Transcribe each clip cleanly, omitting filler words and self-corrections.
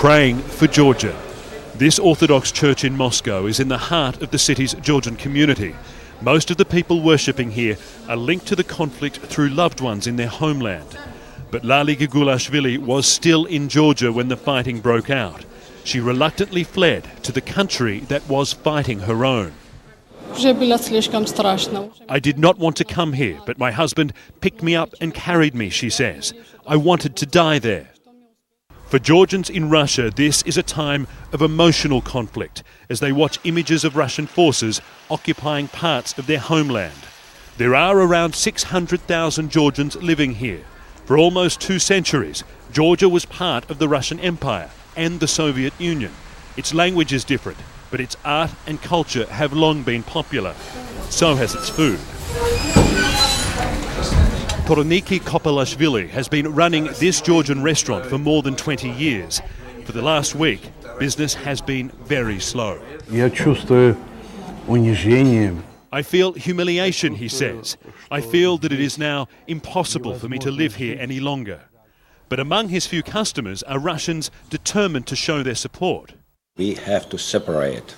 Praying for Georgia. This Orthodox church in Moscow is in the heart of the city's Georgian community. Most of the people worshipping here are linked to the conflict through loved ones in their homeland. But Lali Gugulashvili was still in Georgia when the fighting broke out. She reluctantly fled to the country that was fighting her own. I did not want to come here, but my husband picked me up and carried me, she says. I wanted to die there. For Georgians in Russia, this is a time of emotional conflict as they watch images of Russian forces occupying parts of their homeland. There are around 600,000 Georgians living here. For almost 2 centuries, Georgia was part of the Russian Empire and the Soviet Union. Its language is different, but its art and culture have long been popular. So has its food. Toroniki Kopalashvili has been running this Georgian restaurant for more than 20 years. For the last week, business has been very slow. I feel humiliation, he says. I feel that it is now impossible for me to live here any longer. But among his few customers are Russians determined to show their support. We have to separate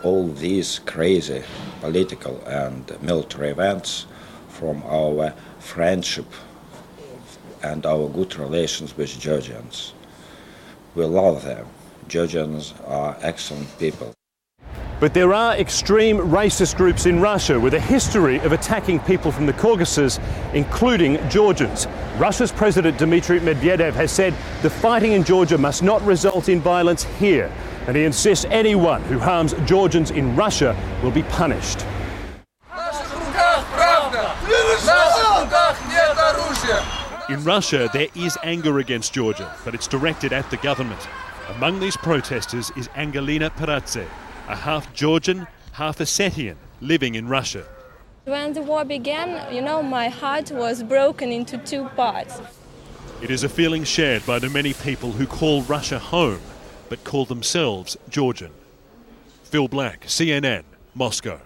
all these crazy political and military events from our friendship and our good relations with Georgians. We love them. Georgians are excellent people. But there are extreme racist groups in Russia with a history of attacking people from the Caucasus, including Georgians. Russia's President Dmitry Medvedev has said the fighting in Georgia must not result in violence here, and he insists anyone who harms Georgians in Russia will be punished. In Russia, there is anger against Georgia, but it's directed at the government. Among these protesters is Angelina Paradze, a half Georgian, half Ossetian, living in Russia. When the war began, my heart was broken into 2 parts. It is a feeling shared by the many people who call Russia home, but call themselves Georgian. Phil Black, CNN, Moscow.